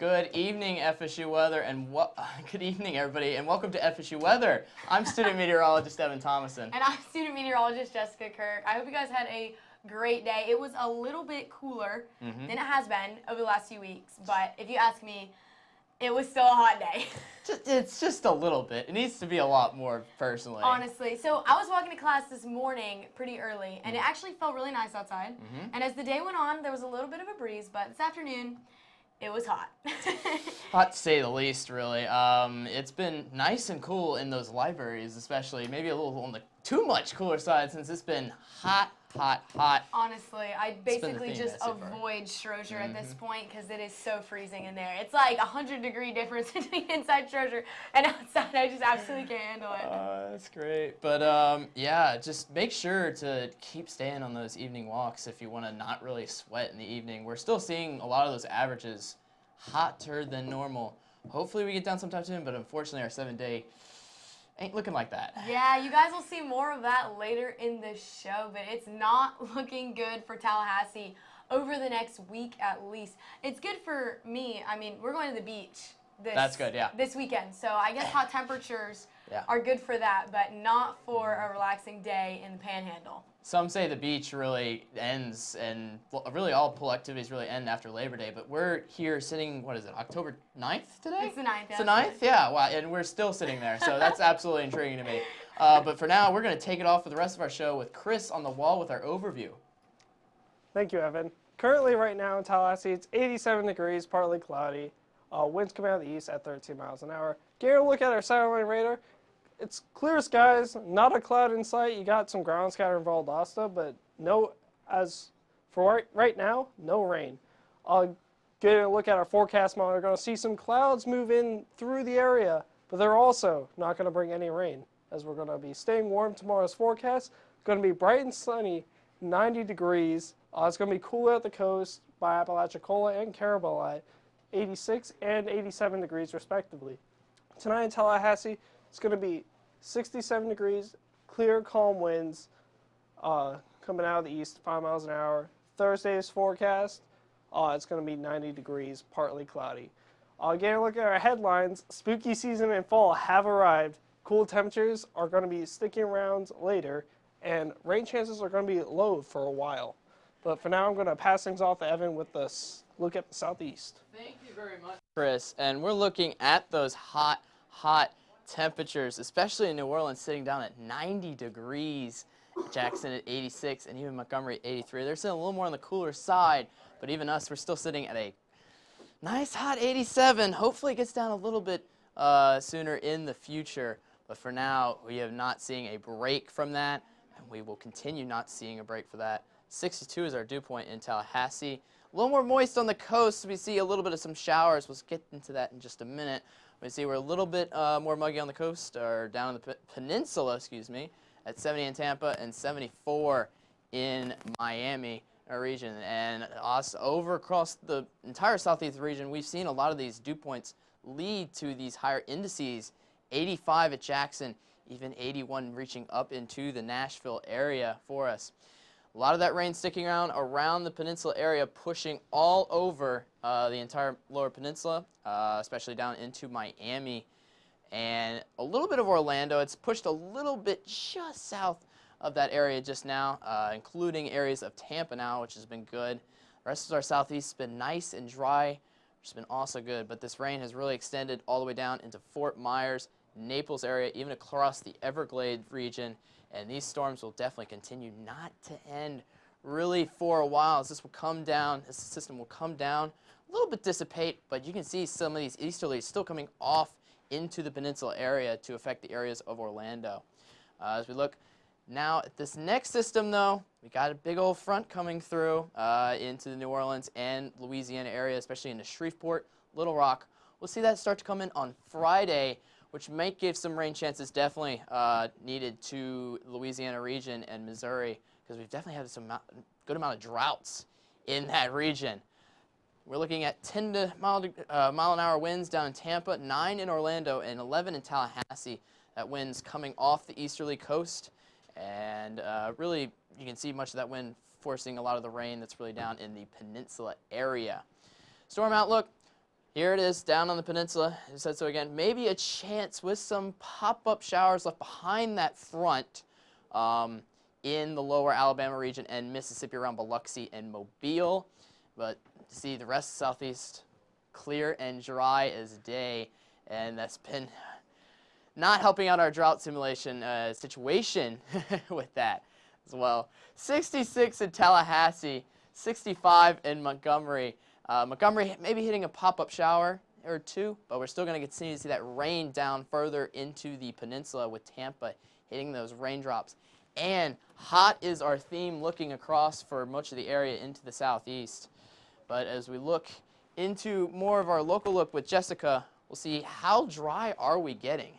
Good evening, FSU weather, and good evening, everybody, and welcome to FSU weather. I'm student meteorologist Evan Thomason. And I'm student meteorologist Jessica Kirk. I hope you guys had a great day. It was a little bit cooler than it has been over the last few weeks, but if you ask me, it was still a hot day. It's just a little bit. It needs to be a lot more, personally. Honestly. So I was walking to class this morning pretty early, and it actually felt really nice outside. And as the day went on, there was a little bit of a breeze, but this afternoon, it was hot. Hot to say the least, really. It's been nice and cool in those libraries, especially. Maybe a little on the too much cooler side since it's been hot. Honestly, I basically just avoid Stroger at this point because it is so freezing in there. It's like 100-degree difference between inside Stroger and outside. I just absolutely can't handle it. That's great. But yeah, just make sure to keep staying on those evening walks if you want to not really sweat in the evening. We're still seeing a lot of those averages hotter than normal. Hopefully we get down sometime soon, but unfortunately our 7-day ain't looking like that. Yeah, you guys will see more of that later in the show, but it's not looking good for Tallahassee over the next week at least. It's good for me. I mean, we're going to the beach That's good, yeah. this weekend, so I guess hot temperatures are good for that, but not for a relaxing day in the Panhandle. Some say the beach really ends, and really all pool activities really end after Labor Day, but we're here sitting, what is it, October 9th today? It's the 9th, It's the 9th? Yeah, wow, and we're still sitting there, so that's absolutely intriguing to me. But for now, we're going to take it off for the rest of our show with Chris on the wall with our overview. Thank you, Evan. Currently, right now in Tallahassee, it's 87 degrees, partly cloudy. Winds coming out of the east at 13 miles an hour. Getting a look at our satellite radar. It's clear skies, not a cloud in sight. You got some ground scatter in Valdosta, but no, as for right now, no rain. Getting a look at our forecast monitor, going to see some clouds move in through the area, but they're also not going to bring any rain, as we're going to be staying warm tomorrow's forecast. It's going to be bright and sunny, 90 degrees. It's going to be cooler at the coast by Apalachicola and Caraballo, 86 and 87 degrees respectively. Tonight in Tallahassee, it's going to be 67 degrees, clear, calm winds coming out of the east, 5 miles an hour. Thursday's forecast, it's going to be 90 degrees, partly cloudy. Getting a look at our headlines, spooky season and fall have arrived. Cool temperatures are going to be sticking around later, and rain chances are going to be low for a while. But for now, I'm going to pass things off to Evan with this look at the southeast. Thank you very much, Chris. And we're looking at those hot temperatures, especially in New Orleans, sitting down at 90 degrees. Jackson at 86, and even Montgomery at 83. They're sitting a little more on the cooler side, but even us, we're still sitting at a nice hot 87. Hopefully it gets down a little bit sooner in the future, but for now, we have not seeing a break from that, and we will continue not seeing a break for that. 62 is our dew point in Tallahassee. A little more moist on the coast. We see a little bit of some showers. We'll get into that in just a minute. We see we're a little bit more muggy on the coast, or down on the peninsula, excuse me, at 70 in Tampa and 74 in Miami, our region. And us over across the entire southeast region, we've seen a lot of these dew points lead to these higher indices. 85 at Jackson, even 81 reaching up into the Nashville area for us. A lot of that rain sticking around the peninsula area, pushing all over the entire lower peninsula, especially down into Miami and a little bit of Orlando. It's pushed a little bit just south of that area just now, including areas of Tampa now, which has been good. The rest of our southeast has been nice and dry, which has been also good, but this rain has really extended all the way down into Fort Myers, Naples area, even across the Everglades region. And these storms will definitely continue not to end really for a while, as this will come down, this system will come down, a little bit dissipate, but you can see some of these easterlies still coming off into the peninsula area to affect the areas of Orlando. As we look now at this next system, though, we got a big old front coming through into the New Orleans and Louisiana area, especially into Shreveport, Little Rock. We'll see that start to come in on Friday, which might give some rain chances definitely needed to the Louisiana region and Missouri, because we've definitely had some good amount of droughts in that region. We're looking at 10 mile an hour winds down in Tampa, 9 in Orlando, and 11 in Tallahassee. That wind's coming off the easterly coast, and really you can see much of that wind forcing a lot of the rain that's really down in the peninsula area. Storm outlook. Here it is down on the peninsula. It said so again. Maybe a chance with some pop-up showers left behind that front in the lower Alabama region and Mississippi around Biloxi and Mobile. But see the rest of Southeast clear and dry as day. And that's been not helping out our drought simulation situation with that as well. 66 in Tallahassee, 65 in Montgomery. Montgomery maybe hitting a pop-up shower or two, but we're still going to continue to see that rain down further into the peninsula with Tampa hitting those raindrops. And hot is our theme looking across for much of the area into the southeast. But as we look into more of our local look with Jessica, we'll see how dry are we getting.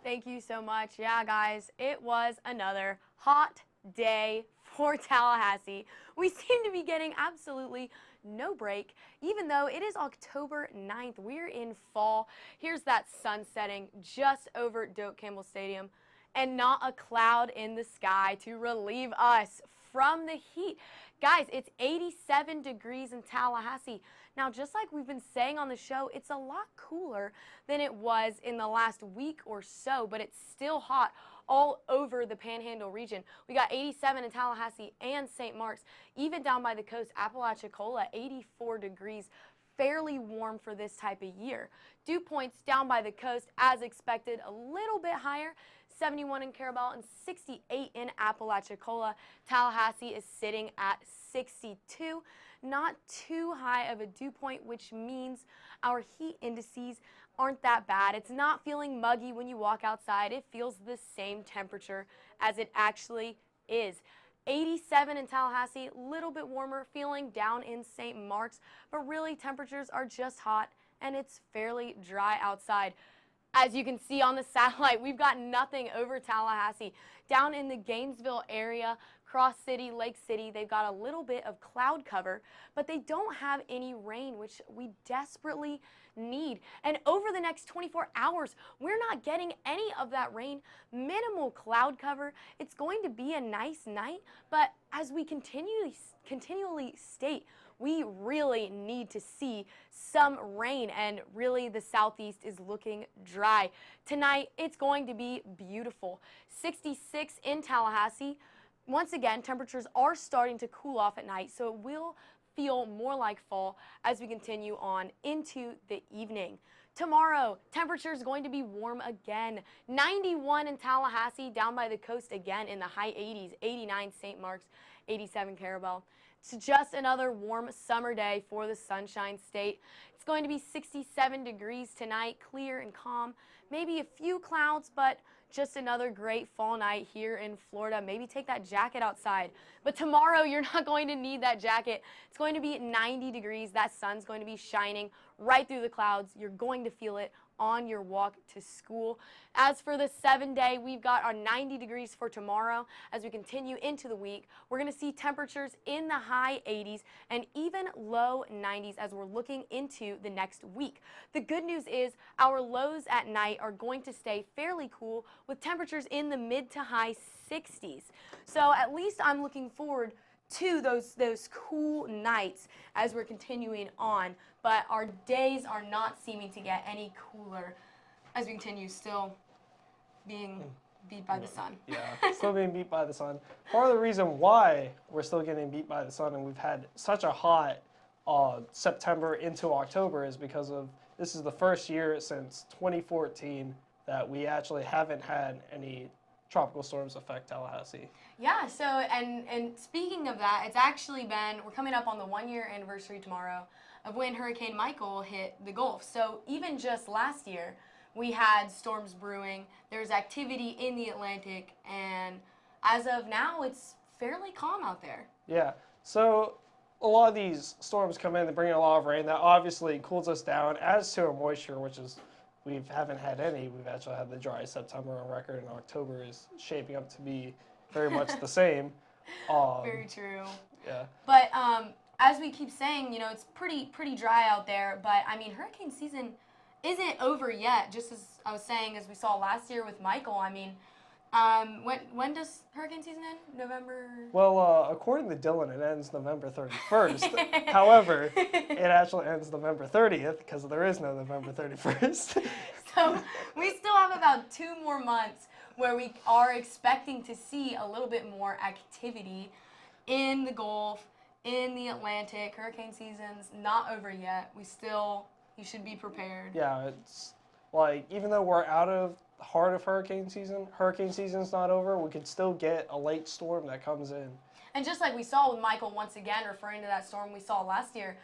Thank you so much. Yeah, guys, it was another hot day for Tallahassee. We seem to be getting absolutely no break, even though it is October 9th. We're in fall. Here's that sun setting just over Doak Campbell Stadium, and not a cloud in the sky to relieve us from the heat. Guys, it's 87 degrees in Tallahassee. Now, just like we've been saying on the show, it's a lot cooler than it was in the last week or so, but it's still hot all over the Panhandle region. We got 87 in Tallahassee and St. Mark's, even down by the coast, Apalachicola, 84 degrees, fairly warm for this type of year. Dew points down by the coast, as expected, a little bit higher, 71 in Carabel and 68 in Apalachicola. Tallahassee is sitting at 62. Not too high of a dew point, which means our heat indices aren't that bad. It's not feeling muggy when you walk outside. It feels the same temperature as it actually is. 87 in Tallahassee, a little bit warmer, feeling down in St. Mark's, but really temperatures are just hot and it's fairly dry outside. As you can see on the satellite, we've got nothing over Tallahassee. Down in the Gainesville area, Cross City, Lake City, they've got a little bit of cloud cover, but they don't have any rain, which we desperately need. And over the next 24 hours, we're not getting any of that rain. Minimal cloud cover. It's going to be a nice night, but as we continually state, we really need to see some rain, and really the southeast is looking dry. Tonight, it's going to be beautiful. 66 in Tallahassee. Once again, temperatures are starting to cool off at night, so it will feel more like fall as we continue on into the evening. Tomorrow, temperature is going to be warm again. 91 in Tallahassee, down by the coast again in the high 80s, 89 St. Mark's, 87 Carabel. It's just another warm summer day for the Sunshine State. It's going to be 67 degrees tonight, clear and calm. Maybe a few clouds, but just another great fall night here in Florida. Maybe take that jacket outside. But tomorrow, you're not going to need that jacket. It's going to be 90 degrees. That sun's going to be shining right through the clouds. You're going to feel it on your walk to school. As for the 7-day, we've got our 90 degrees for tomorrow. As we continue into the week, we're going to see temperatures in the high 80s and even low 90s as we're looking into the next week. The good news is our lows at night are going to stay fairly cool with temperatures in the mid to high 60s. So at least I'm looking forward to those cool nights as we're continuing on, but our days are not seeming to get any cooler as we continue still being beat by the sun. Yeah, still being beat by the sun. Part of the reason why we're still getting beat by the sun and we've had such a hot September into October is because of this is the first year since 2014 that we actually haven't had any tropical storms affect Tallahassee. Yeah, so, and speaking of that, it's actually been, we're coming up on the 1-year anniversary tomorrow of when Hurricane Michael hit the Gulf. So even just last year, we had storms brewing, there's activity in the Atlantic, and as of now, it's fairly calm out there. Yeah, so a lot of these storms come in, they bring in a lot of rain. That obviously cools us down, adds to our moisture, which is we haven't had any. We've actually had the driest September on record, and October is shaping up to be very much the same. Very true. Yeah. But as we keep saying, you know, it's pretty dry out there. But I mean, hurricane season isn't over yet. Just as I was saying, as we saw last year with Michael, I mean, When does hurricane season end? November? Well, according to Dylan, it ends November 31st. However, it actually ends November 30th because there is no November 31st. So we still have about 2 more months where we are expecting to see a little bit more activity in the Gulf, in the Atlantic. Hurricane season's not over yet. You should be prepared. Yeah, it's like, even though we're out of the heart of hurricane season's not over, we could still get a late storm that comes in. And just like we saw with Michael, once again, referring to that storm we saw last year,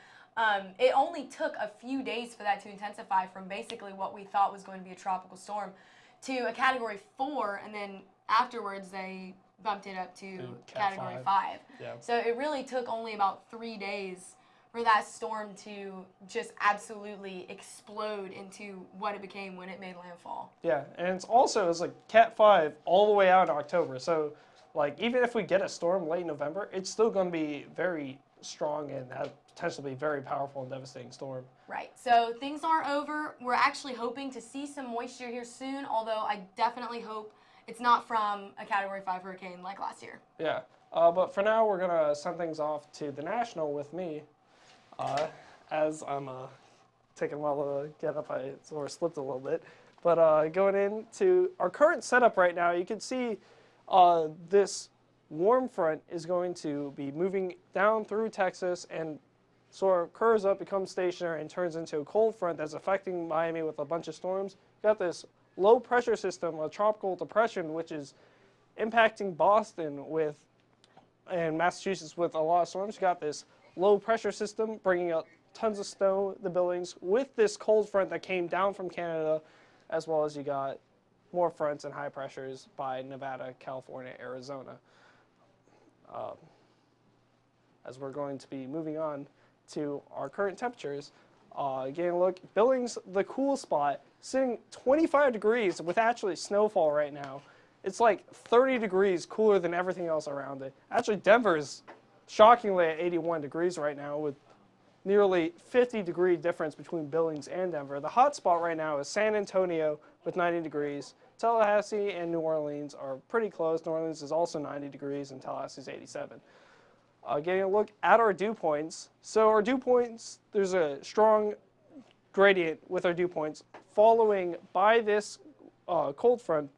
it only took a few days for that to intensify from basically what we thought was going to be a tropical storm to a Category 4, and then afterwards they bumped it up to Category 5. Yeah. So it really took only about 3 days for that storm to just absolutely explode into what it became when it made landfall. Yeah, and it's like Cat 5 all the way out in October. So, like, even if we get a storm late November, it's still going to be very strong and have potentially be very powerful and devastating storm. Right. So things aren't over. We're actually hoping to see some moisture here soon, although I definitely hope it's not from a Category 5 hurricane like last year. Yeah. But for now, we're going to send things off to the National with me. As I'm taking a while to get up, I sort of slipped a little bit. But going into our current setup right now, you can see this warm front is going to be moving down through Texas and sort of curves up, becomes stationary, and turns into a cold front that's affecting Miami with a bunch of storms. You've got this low pressure system, a tropical depression, which is impacting Boston and Massachusetts with a lot of storms. You've got this low pressure system bringing up tons of snow, the buildings, with this cold front that came down from Canada, as well as you got more fronts and high pressures by Nevada, California, Arizona. As we're going to be moving on to our current temperatures, getting a look, Billings, the cool spot, sitting 25 degrees with actually snowfall right now. It's like 30 degrees cooler than everything else around it. Actually, Denver's shockingly at 81 degrees right now with nearly 50-degree difference between Billings and Denver. The hot spot right now is San Antonio with 90 degrees. Tallahassee and New Orleans are pretty close. New Orleans is also 90 degrees and Tallahassee is 87. Getting a look at our dew points. So our dew points, there's a strong gradient with our dew points following by this cold front.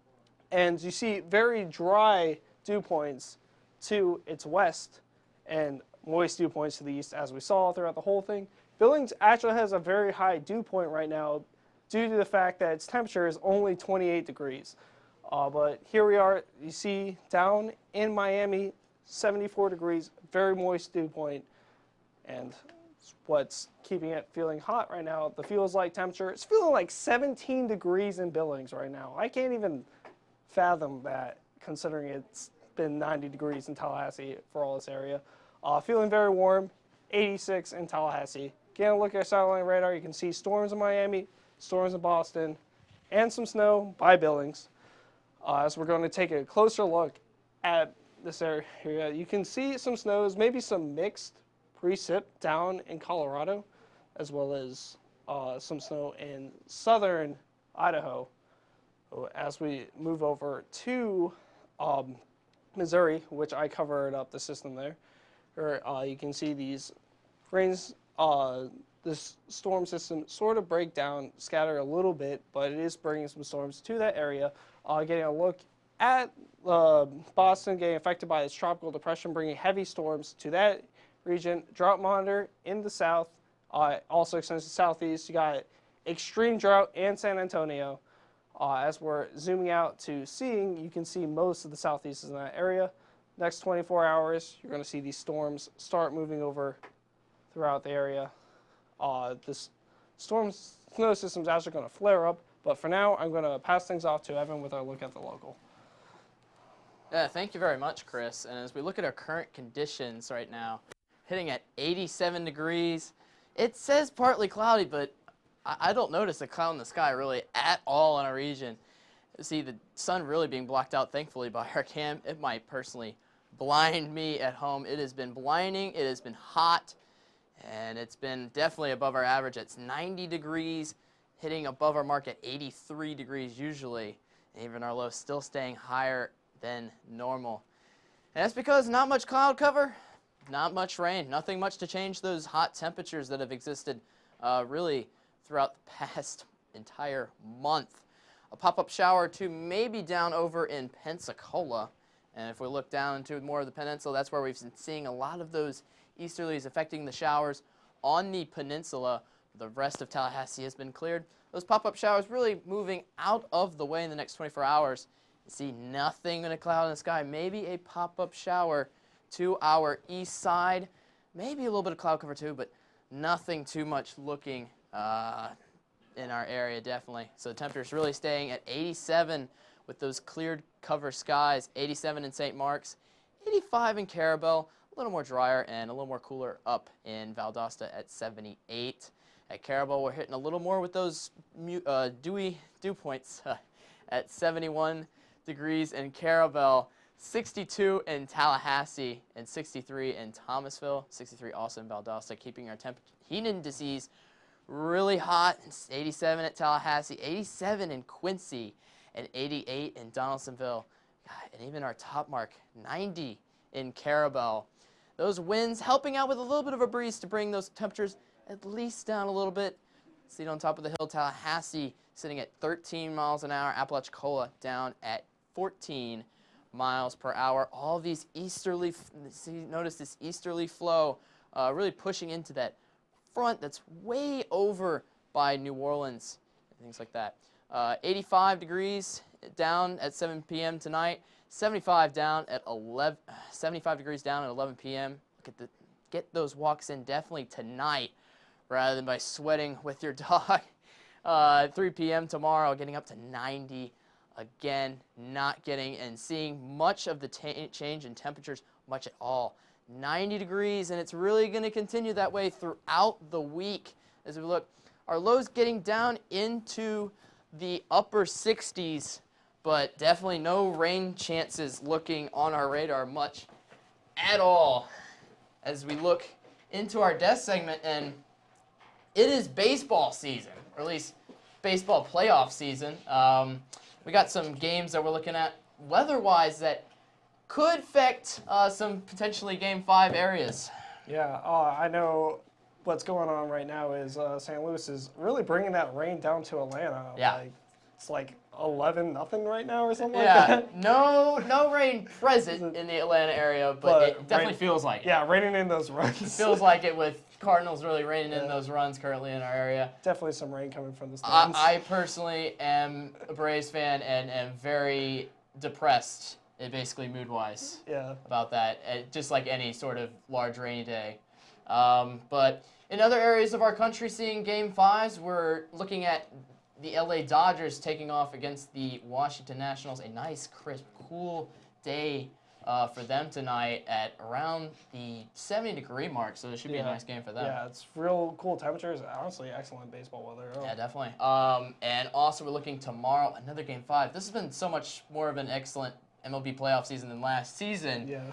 And you see very dry dew points to its west and moist dew points to the east, as we saw throughout the whole thing. Billings actually has a very high dew point right now due to the fact that its temperature is only 28 degrees. But here we are, you see down in Miami, 74 degrees, very moist dew point, and what's keeping it feeling hot right now, the feels like temperature, it's feeling like 17 degrees in Billings right now. I can't even fathom that, considering it's been 90 degrees in Tallahassee for all this area. Feeling very warm, 86 in Tallahassee. Getting a look at our satellite radar, you can see storms in Miami, storms in Boston, and some snow by Billings. As we're going to take a closer look at this area, you can see some snows, maybe some mixed precip down in Colorado, as well as some snow in southern Idaho. As we move over to Missouri, which I covered up the system there, you can see these rains, this storm system sort of break down, scatter a little bit, but it is bringing some storms to that area. Getting a look at Boston getting affected by this tropical depression, bringing heavy storms to that region. Drought monitor in the south, also extends to the southeast. You got extreme drought in San Antonio. As we're zooming out to seeing, you can see most of the southeast is in that area. Next 24 hours, you're going to see these storms start moving over throughout the area. This snow system is actually going to flare up, but for now, I'm going to pass things off to Evan with our look at the local. Yeah, thank you very much, Chris. And as we look at our current conditions right now, hitting at 87 degrees, it says partly cloudy, but I don't notice a cloud in the sky really at all in our region. See the sun really being blocked out, thankfully, by our cam. It might personally blind me at home. It has been blinding. It has been hot, and it's been definitely above our average. It's 90 degrees, hitting above our mark at 83 degrees usually. Even our low still staying higher than normal. And that's because not much cloud cover, not much rain, nothing much to change those hot temperatures that have existed really throughout the past entire month. A pop-up shower or two maybe down over in Pensacola. And if we look down into more of the peninsula, that's where we've been seeing a lot of those easterlies affecting the showers on the peninsula. The rest of Tallahassee has been cleared. Those pop-up showers really moving out of the way in the next 24 hours. You see nothing in a cloud in the sky. Maybe a pop-up shower to our east side. Maybe a little bit of cloud cover too, but nothing too much looking in our area, definitely. So the temperature's really staying at 87 with those cleared cover skies. 87 in St. Mark's, 85 in Carabel, a little more drier and a little more cooler up in Valdosta at 78. At Carabel, we're hitting a little more with those dew points at 71 degrees in Carabel, 62 in Tallahassee, and 63 in Thomasville, 63 also in Valdosta, keeping our heat indices really hot. It's 87 at Tallahassee, 87 in Quincy, and 88 in Donaldsonville. God, and even our top mark, 90 in Carabel. Those winds helping out with a little bit of a breeze to bring those temperatures at least down a little bit. See it on top of the hill, Tallahassee sitting at 13 miles an hour, Apalachicola down at 14 miles per hour. All these easterly, notice this easterly flow really pushing into that front that's way over by New Orleans, things like that. 85 degrees down at 7 p.m. tonight. 75 down at 75 degrees down at 11 p.m. Get those walks in definitely tonight rather than by sweating with your dog. 3 p.m. tomorrow, getting up to 90 again, not getting and seeing much of the change in temperatures, much at all. 90 degrees, and it's really going to continue that way throughout the week. As we look, our lows getting down into the upper 60s, but definitely no rain chances looking on our radar much at all. As we look into our desk segment, and it is baseball season, or at least baseball playoff season. We got some games that we're looking at weather-wise that could affect some potentially Game 5 areas. Yeah, I know what's going on right now is St. Louis is really bringing that rain down to Atlanta. Yeah. It's like 11-0 right now or something Yeah, like that. no rain present in the Atlanta area, but it definitely feels like it. Yeah, raining in those runs. It feels like it with Cardinals really raining in those runs currently in our area. Definitely some rain coming from the stands. I personally am a Braves fan and am very depressed, basically mood-wise, about that, just like any sort of large rainy day. But in other areas of our country seeing Game 5s, we're looking at the LA Dodgers taking off against the Washington Nationals. A nice, crisp, cool day for them tonight at around the 70-degree mark, so it should be a nice game for them. Yeah, it's real cool temperatures. Honestly, excellent baseball weather. Yeah, definitely. And also we're looking tomorrow, another Game 5. This has been so much more of an excellent MLB playoff season than last season. Yeah.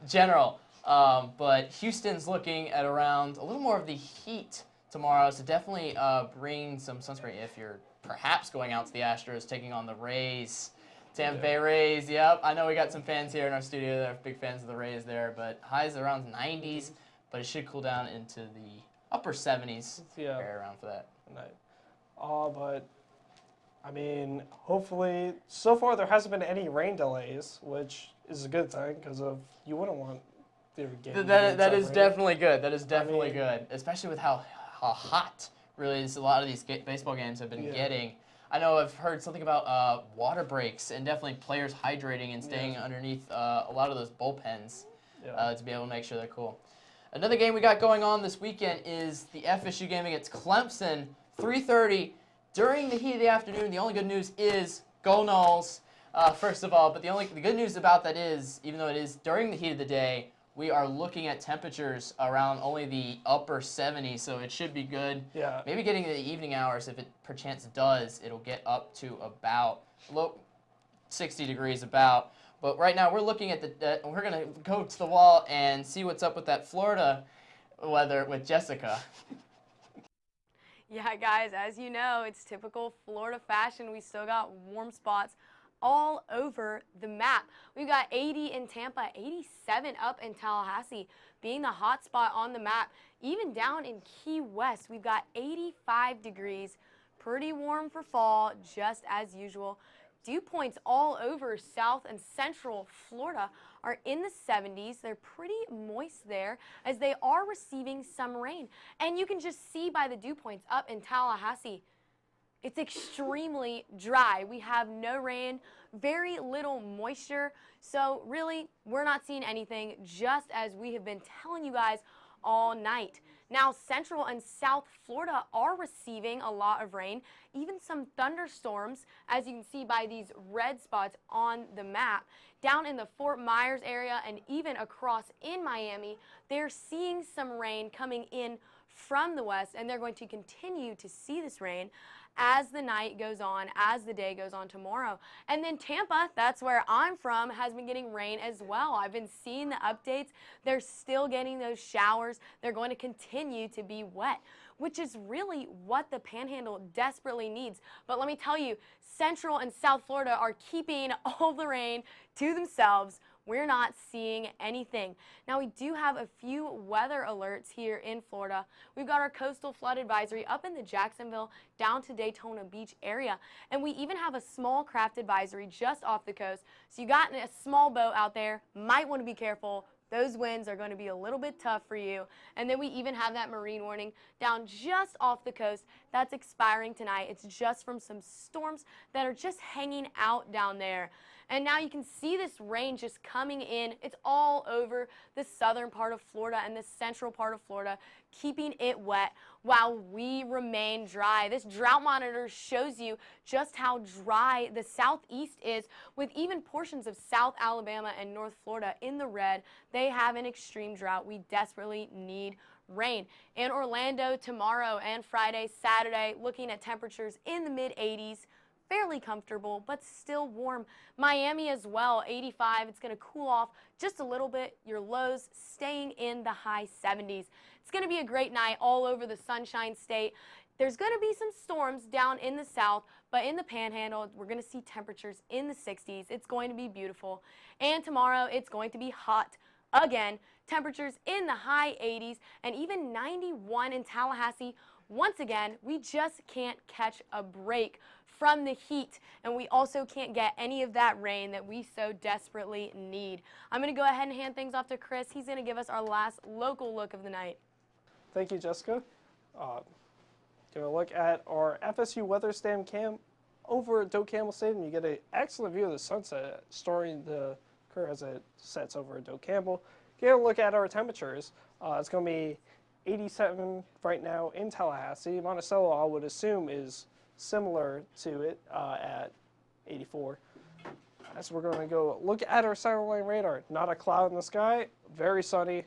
General. But Houston's looking at around a little more of the heat tomorrow, so definitely bring some sunscreen if you're perhaps going out to the Astros, taking on the Rays. Tampa Bay Rays, yep. I know we got some fans here in our studio that are big fans of the Rays there, but highs around 90s, but it should cool down into the upper 70s. Yeah. Right around for that. But, I mean, hopefully, so far there hasn't been any rain delays, which is a good thing because you wouldn't want the game. That is definitely good. That is definitely good, especially with how hot really a lot of these baseball games have been getting. I know I've heard something about water breaks and definitely players hydrating and staying underneath a lot of those bullpens to be able to make sure they're cool. Another game we got going on this weekend is the FSU game against Clemson, 3:30 during the heat of the afternoon. The only good news is go Noles, first of all. But the good news about that is, even though it is during the heat of the day, we are looking at temperatures around only the upper 70s, so it should be good. Yeah. Maybe getting to the evening hours, if it perchance does, it'll get up to about 60 degrees about. But right now we're looking at we're going to go to the wall and see what's up with that Florida weather with Jessica. Yeah, guys, as you know, it's typical Florida fashion. We still got warm spots all over the map. We've got 80 in Tampa, 87 up in Tallahassee, being the hot spot on the map. Even down in Key West, we've got 85 degrees, pretty warm for fall, just as usual. Dew points all over South and Central Florida are in the 70s. They're pretty moist there as they are receiving some rain. And you can just see by the dew points up in Tallahassee, it's extremely dry. We have no rain, very little moisture. So really, we're not seeing anything, just as we have been telling you guys all night. Now, Central and South Florida are receiving a lot of rain, even some thunderstorms, as you can see by these red spots on the map. Down in the Fort Myers area and even across in Miami, they're seeing some rain coming in from the west, and they're going to continue to see this rain as the night goes on, as the day goes on tomorrow. And then Tampa, that's where I'm from, has been getting rain as well. I've been seeing the updates. They're still getting those showers. They're going to continue to be wet, which is really what the Panhandle desperately needs. But let me tell you, Central and South Florida are keeping all the rain to themselves. We're not seeing anything. Now, we do have a few weather alerts here in Florida. We've got our coastal flood advisory up in the Jacksonville down to Daytona Beach area. And we even have a small craft advisory just off the coast. So you got a small boat out there, might want to be careful. Those winds are going to be a little bit tough for you. And then we even have that marine warning down just off the coast that's expiring tonight. It's just from some storms that are just hanging out down there. And now you can see this rain just coming in. It's all over the southern part of Florida and the central part of Florida, keeping it wet while we remain dry. This drought monitor shows you just how dry the southeast is, with even portions of South Alabama and North Florida in the red. They have an extreme drought. We desperately need rain. In Orlando tomorrow and Friday, Saturday, looking at temperatures in the mid-80s. Fairly comfortable, but still warm. Miami as well, 85. It's going to cool off just a little bit. Your lows staying in the high 70s. It's going to be a great night all over the Sunshine State. There's going to be some storms down in the south, but in the Panhandle, we're going to see temperatures in the 60s. It's going to be beautiful. And tomorrow, it's going to be hot again. Temperatures in the high 80s and even 91 in Tallahassee. Once again, we just can't catch a break from the heat, and we also can't get any of that rain that we so desperately need. I'm going to go ahead and hand things off to Chris. He's going to give us our last local look of the night. Thank you, Jessica. Going to look at our FSU weather stand cam over at Doak Campbell Stadium. You get an excellent view of the sunset starting to occur as it sets over at Doak Campbell. Get a look at our temperatures. It's going to be 87 right now in Tallahassee. Monticello, I would assume, is similar to it at 84. So we're going to go look at our satellite radar. Not a cloud in the sky, very sunny,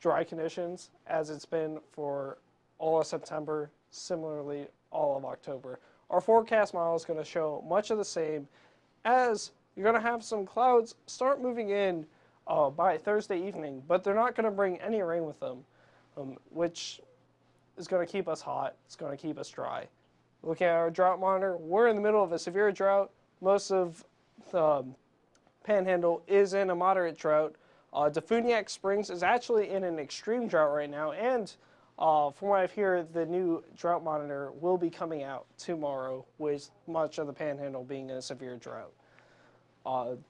dry conditions as it's been for all of September, similarly all of October. Our forecast model is going to show much of the same, as you're going to have some clouds start moving in by Thursday evening, but they're not going to bring any rain with them, which is going to keep us hot. It's going to keep us dry. Looking at our drought monitor, we're in the middle of a severe drought. Most of the Panhandle is in a moderate drought. Defuniak Springs is actually in an extreme drought right now, and from what I've heard, the new drought monitor will be coming out tomorrow, with much of the Panhandle being in a severe drought.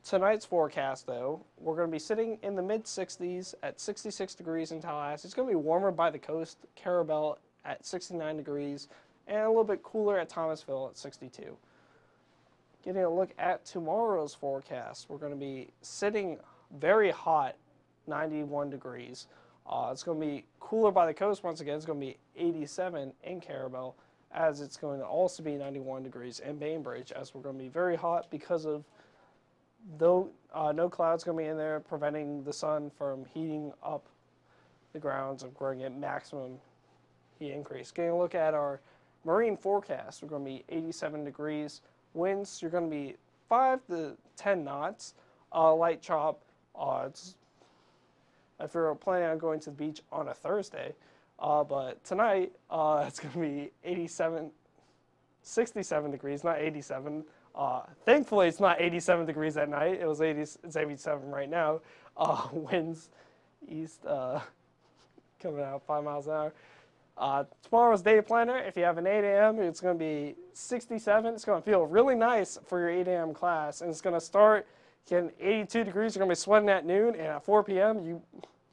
Tonight's forecast, though, we're going to be sitting in the mid-60s at 66 degrees in Tallahassee. It's going to be warmer by the coast, Carabel at 69 degrees, and a little bit cooler at Thomasville at 62. Getting a look at tomorrow's forecast, we're going to be sitting very hot, 91 degrees. It's going to be cooler by the coast once again. It's going to be 87 in Carabel, as it's going to also be 91 degrees in Bainbridge, as we're going to be very hot because of no clouds going to be in there, preventing the sun from heating up the grounds and growing at maximum heat increase. Getting a look at our marine forecast, we're going to be 87 degrees. Winds, you're going to be 5 to 10 knots. Light chop. If you're planning on going to the beach on a Thursday, but tonight it's going to be 67 degrees, not 87. Thankfully, it's not 87 degrees at night. It's 87 right now. Winds east coming out 5 miles an hour. Tomorrow's day planner, if you have an 8 a.m., it's going to be 67. It's going to feel really nice for your 8 a.m. class, and it's going to start getting 82 degrees. You're going to be sweating at noon, and at 4 p.m., you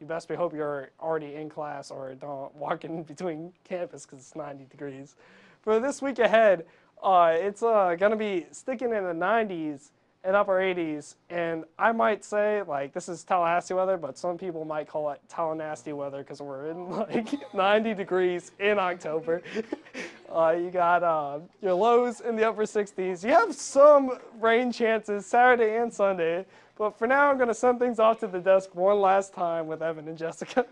best hope you're already in class or don't walk in between campus because it's 90 degrees. For this week ahead, it's going to be sticking in the 90s and upper 80s, and I might say, like, this is Tallahassee weather, but some people might call it Tallahassee weather because we're in, like, 90 degrees in October. You got your lows in the upper 60s. You have some rain chances Saturday and Sunday, but for now, I'm going to send things off to the desk one last time with Evan and Jessica.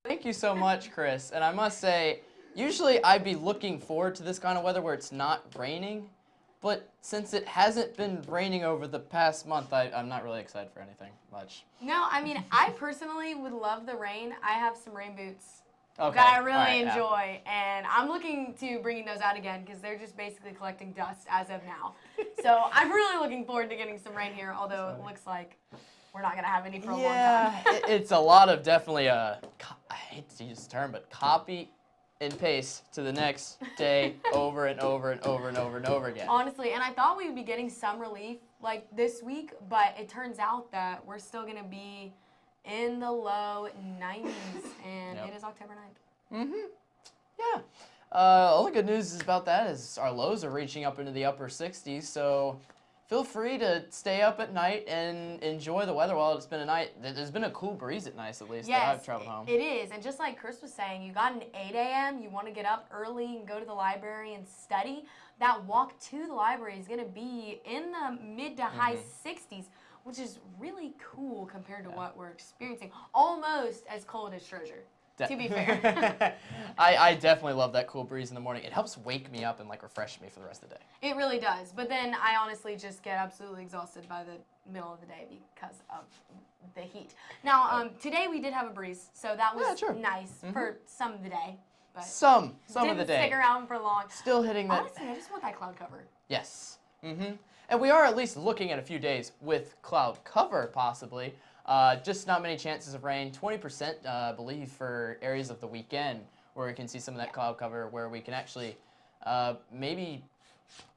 Thank you so much, Chris. And I must say, usually I'd be looking forward to this kind of weather where it's not raining, but since it hasn't been raining over the past month, I'm not really excited for anything much. No, I mean, I personally would love the rain. I have some rain boots Okay. that I really All right, enjoy, and I'm looking to bringing those out again because they're just basically collecting dust as of now. So I'm really looking forward to getting some rain here, although it looks like we're not going to have any for a long time. Yeah, it's a lot of definitely, I hate to use the term, but copy and paste to the next day over and over and over and over and over again. Honestly, and I thought we would be getting some relief like this week, but it turns out that we're still going to be in the low 90s, and It is October 9th. Yeah. Only good news is about that is our lows are reaching up into the upper 60s, so feel free to stay up at night and enjoy the weather while it's been a night. There's been a cool breeze at night, at least, that I've traveled home. It is, and just like Chris was saying, you got an 8 a.m., you want to get up early and go to the library and study. That walk to the library is going to be in the mid to high 60s, which is really cool compared to what we're experiencing. Almost as cold as Trozier, to be fair. I definitely love that cool breeze in the morning. It helps wake me up and like refresh me for the rest of the day. It really does. But then I honestly just get absolutely exhausted by the middle of the day because of the heat. Now, today we did have a breeze, so that was nice for some of the day. But some of the didn't day. stick around for long. Still hitting that. Honestly, I just want that cloud cover. Yes. And we are at least looking at a few days with cloud cover, possibly. Just not many chances of rain. 20%, I believe, for areas of the weekend where we can see some of that cloud cover, where we can actually maybe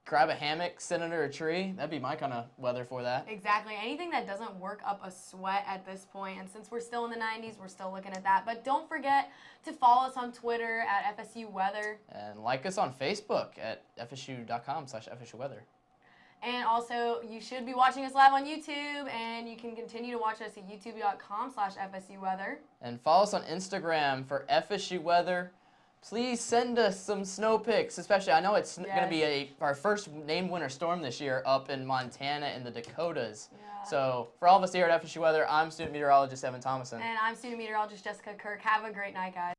grab a hammock, sit under a tree. That'd be my kind of weather for that. Exactly. Anything that doesn't work up a sweat at this point. And since we're still in the 90s, we're still looking at that. But don't forget to follow us on Twitter at FSU Weather. And like us on Facebook at fsu.com/FSU Weather. And also, you should be watching us live on YouTube, and you can continue to watch us at youtube.com/FSU Weather. And follow us on Instagram for FSU Weather. Please send us some snow pics, especially. I know it's going to be our first named winter storm this year up in Montana and the Dakotas. Yeah. So for all of us here at FSU Weather, I'm student meteorologist Evan Thomason. And I'm student meteorologist Jessica Kirk. Have a great night, guys.